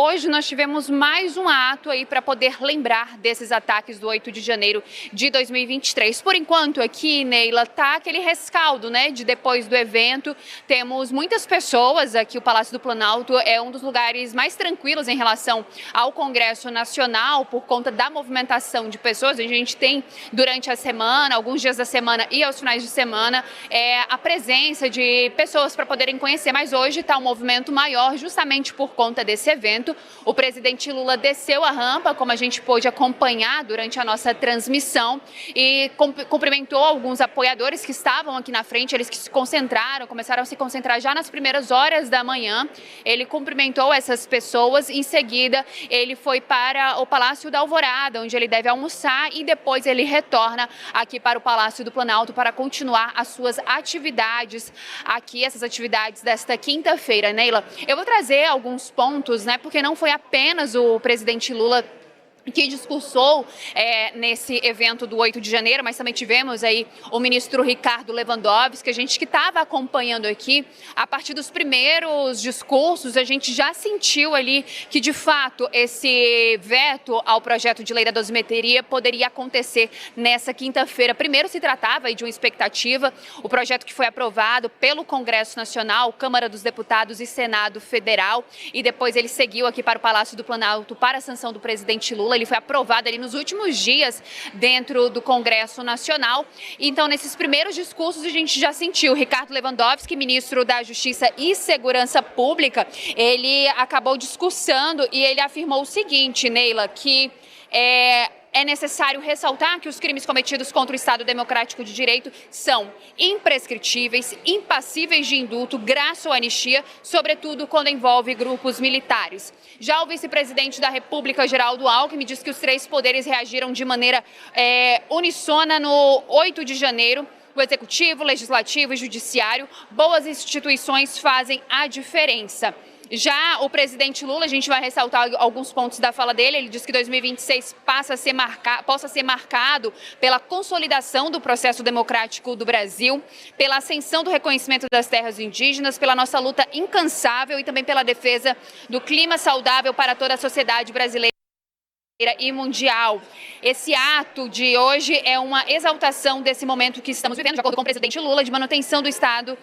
Hoje nós tivemos mais um ato aí para poder lembrar desses ataques do 8 de janeiro de 2023. Por enquanto aqui, Neila, tá aquele rescaldo, né, de depois do evento. Temos muitas pessoas aqui, o Palácio do Planalto é um dos lugares mais tranquilos em relação ao Congresso Nacional por conta da movimentação de pessoas. A gente tem durante a semana, alguns dias da semana e aos finais de semana, a presença de pessoas para poderem conhecer, mas hoje está um movimento maior justamente por conta desse evento. O presidente Lula desceu a rampa, como a gente pôde acompanhar durante a nossa transmissão, e cumprimentou alguns apoiadores que estavam aqui na frente, eles que se concentraram, começaram a se concentrar já nas primeiras horas da manhã. Ele cumprimentou essas pessoas, em seguida ele foi para o Palácio da Alvorada, onde ele deve almoçar, e depois ele retorna aqui para o Palácio do Planalto para continuar as suas atividades aqui, essas atividades desta quinta-feira. Neila, eu vou trazer alguns pontos, né, porque não foi apenas o presidente Lula que discursou nesse evento do 8 de janeiro, mas também tivemos aí o ministro Ricardo Lewandowski, que a gente que estava acompanhando aqui, a partir dos primeiros discursos, a gente já sentiu ali que, de fato, esse veto ao projeto de lei da dosimetria poderia acontecer nessa quinta-feira. Primeiro se tratava aí de uma expectativa, o projeto que foi aprovado pelo Congresso Nacional, Câmara dos Deputados e Senado Federal, e depois ele seguiu aqui para o Palácio do Planalto para a sanção do presidente Lula. Ele foi aprovado ali nos últimos dias dentro do Congresso Nacional. Então, nesses primeiros discursos, a gente já sentiu Ricardo Lewandowski, ministro da Justiça e Segurança Pública, ele acabou discursando e ele afirmou o seguinte, Neila, que é necessário ressaltar que os crimes cometidos contra o Estado Democrático de Direito são imprescritíveis, impassíveis de indulto, graça ou anistia, sobretudo quando envolve grupos militares. Já o vice-presidente da República, Geraldo Alckmin, diz que os três poderes reagiram de maneira unissona no 8 de janeiro. O Executivo, Legislativo e Judiciário, boas instituições fazem a diferença. Já o presidente Lula, a gente vai ressaltar alguns pontos da fala dele, ele diz que 2026 possa ser marcado pela consolidação do processo democrático do Brasil, pela ascensão do reconhecimento das terras indígenas, pela nossa luta incansável e também pela defesa do clima saudável para toda a sociedade brasileira e mundial. Esse ato de hoje é uma exaltação desse momento que estamos vivendo, de acordo com o presidente Lula, de manutenção do Estado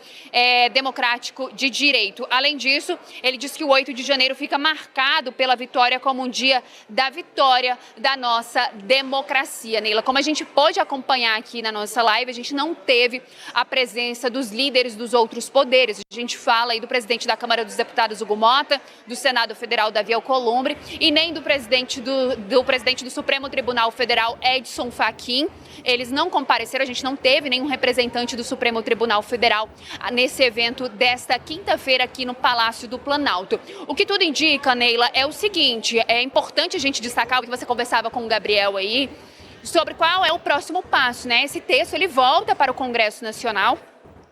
democrático de direito. Além disso, ele diz que o 8 de janeiro fica marcado pela vitória como um dia da vitória da nossa democracia. Neila, como a gente pôde acompanhar aqui na nossa live, a gente não teve a presença dos líderes dos outros poderes. A gente fala aí do presidente da Câmara dos Deputados, Hugo Mota, do Senado Federal, Davi Alcolumbre, e nem do presidente do Supremo Tribunal Federal, Edson Fachin. Eles não compareceram, a gente não teve nenhum representante do Supremo Tribunal Federal nesse evento desta quinta-feira aqui no Palácio do Planalto. O que tudo indica, Neila, é o seguinte, é importante a gente destacar o que você conversava com o Gabriel aí, sobre qual é o próximo passo, né? Esse texto, ele volta para o Congresso Nacional,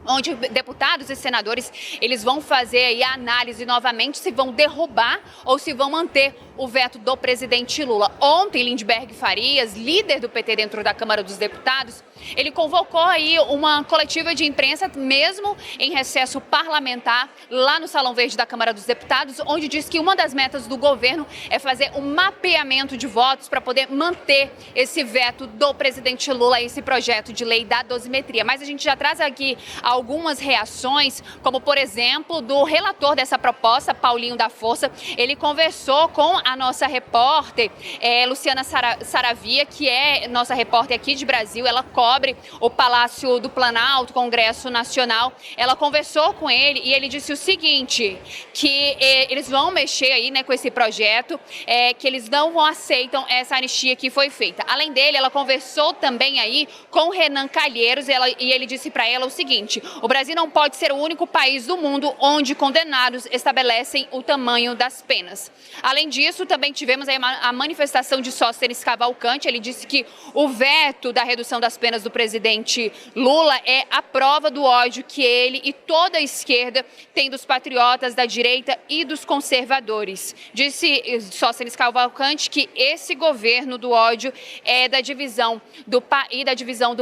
onde deputados e senadores, eles vão fazer aí a análise novamente se vão derrubar ou se vão manter o veto do presidente Lula. Ontem, Lindbergh Farias, líder do PT dentro da Câmara dos Deputados, ele convocou aí uma coletiva de imprensa, mesmo em recesso parlamentar, lá no Salão Verde da Câmara dos Deputados, onde diz que uma das metas do governo é fazer um mapeamento de votos para poder manter esse veto do presidente Lula a esse projeto de lei da dosimetria. Mas a gente já traz aqui algumas reações, como por exemplo, do relator dessa proposta, Paulinho da Força. Ele conversou com a nossa repórter, Luciana Saravia, que é nossa repórter aqui de Brasil, ela cobre o Palácio do Planalto, Congresso Nacional. Ela conversou com ele e ele disse o seguinte, que eles vão mexer aí, né, com esse projeto, que eles não aceitam essa anistia que foi feita. Além dele, ela conversou também aí com Renan Calheiros e ele disse para ela o seguinte: o Brasil não pode ser o único país do mundo onde condenados estabelecem o tamanho das penas. Além disso, isso, também tivemos aí a manifestação de Sóstenes Cavalcante. Ele disse que o veto da redução das penas do presidente Lula é a prova do ódio que ele e toda a esquerda tem dos patriotas, da direita e dos conservadores. Disse Sóstenes Cavalcante que esse governo do ódio é da divisão do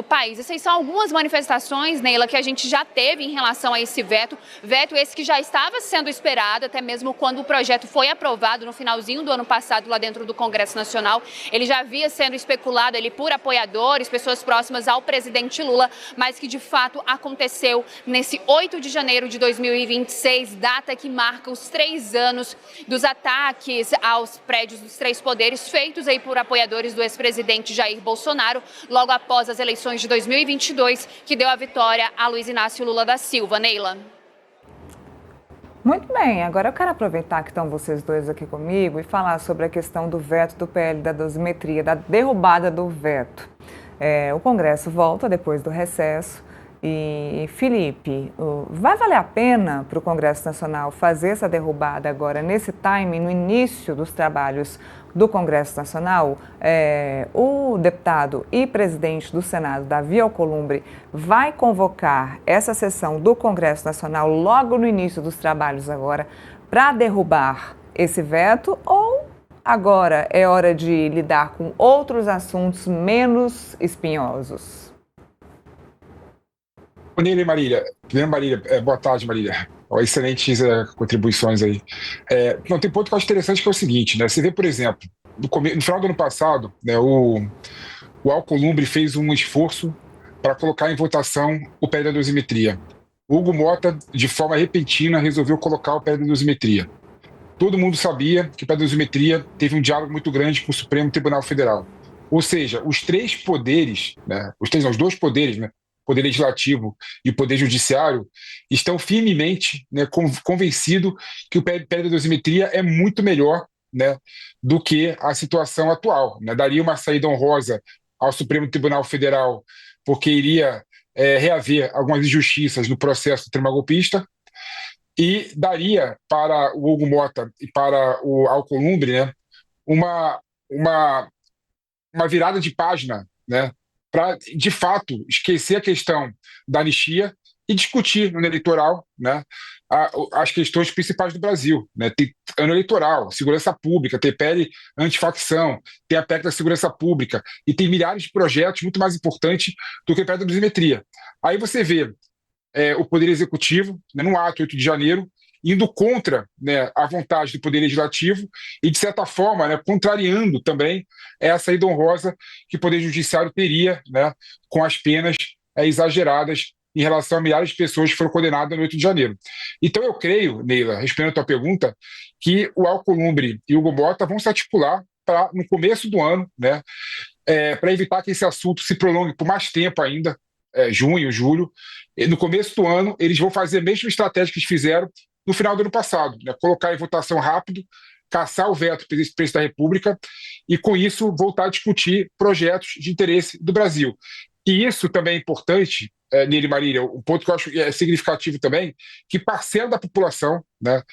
país. Essas são algumas manifestações, Neila, que a gente já teve em relação a esse veto esse que já estava sendo esperado, até mesmo quando o projeto foi aprovado no finalzinho do ano passado lá dentro do Congresso Nacional. Ele já havia sendo especulado ali por apoiadores, pessoas próximas ao presidente Lula, mas que de fato aconteceu nesse 8 de janeiro de 2026, data que marca os 3 anos dos ataques aos prédios dos 3 poderes feitos aí por apoiadores do ex-presidente Jair Bolsonaro, logo após as eleições de 2022, que deu a vitória a Luiz Inácio Lula da Silva. Neila. Muito bem, agora eu quero aproveitar que estão vocês dois aqui comigo e falar sobre a questão do veto do PL da dosimetria, da derrubada do veto. O Congresso volta depois do recesso e, Felipe, vai valer a pena para o Congresso Nacional fazer essa derrubada agora, nesse timing, no início dos trabalhos do Congresso Nacional? O deputado e presidente do Senado, Davi Alcolumbre, vai convocar essa sessão do Congresso Nacional logo no início dos trabalhos agora para derrubar esse veto, ou agora é hora de lidar com outros assuntos menos espinhosos? Neila e Marília. Primeiro, Marília, boa tarde, Marília. Excelentes contribuições aí. Não, tem um ponto que eu acho interessante, que é o seguinte, né? Você vê, por exemplo, no final do ano passado, né, o Alcolumbre fez um esforço para colocar em votação o PL da dosimetria. O Hugo Mota, de forma repentina, resolveu colocar o PL da dosimetria. Todo mundo sabia que o PL da dosimetria teve um diálogo muito grande com o Supremo Tribunal Federal. Ou seja, os 3 poderes, né, os 2 poderes, né, o Poder Legislativo e o Poder Judiciário, estão firmemente, né, convencidos que o PL da dosimetria é muito melhor, né, do que a situação atual, né? Daria uma saída honrosa ao Supremo Tribunal Federal, porque iria reaver algumas injustiças no processo do tribunal golpista, e daria para o Hugo Mota e para o Alcolumbre, né, uma virada de página, né, para, de fato, esquecer a questão da anistia e discutir no ano eleitoral, né, as questões principais do Brasil, né? Tem ano eleitoral, segurança pública, tem PL antifacção, tem a PEC da segurança pública, e tem milhares de projetos muito mais importantes do que a PEC da dosimetria. Aí você vê o Poder Executivo, né, no ato 8 de janeiro, indo contra, né, a vontade do Poder Legislativo e, de certa forma, né, contrariando também essa saída honrosa que o Poder Judiciário teria, né, com as penas exageradas em relação a milhares de pessoas que foram condenadas no 8 de janeiro. Então eu creio, Neila, respondendo a tua pergunta, que o Alcolumbre e o Hugo Mota vão se articular para, no começo do ano, né, para evitar que esse assunto se prolongue por mais tempo ainda, junho, julho. E no começo do ano, eles vão fazer a mesma estratégia que eles fizeram no final do ano passado, né? Colocar em votação rápido, caçar o veto do presidente da República e, com isso, voltar a discutir projetos de interesse do Brasil. E isso também é importante, Neila e Marília, um ponto que eu acho significativo também, que parcela da população, né,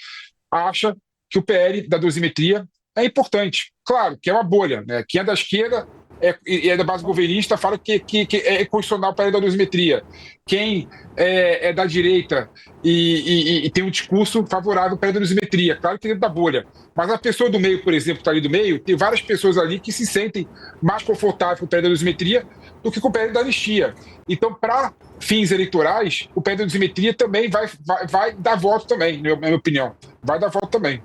acha que o PL da dosimetria é importante. Claro, que é uma bolha, né? Quem é da esquerda é da base governista fala que é constitucional para a da dosimetria. Quem é da direita e tem um discurso favorável para a dosimetria, claro que é dentro da bolha. Mas a pessoa do meio, por exemplo, que está ali do meio, tem várias pessoas ali que se sentem mais confortáveis com o PL da dosimetria do que com o PL da anistia. Então, para fins eleitorais, o PL da dosimetria também vai dar voto também, na minha opinião. Vai dar voto também.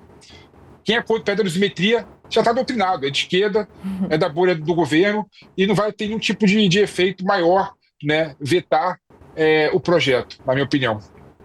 Quem é contra o PL da dosimetria já está doutrinado, é de esquerda, é da bolha do governo e não vai ter nenhum tipo de efeito maior, né, vetar o projeto, na minha opinião.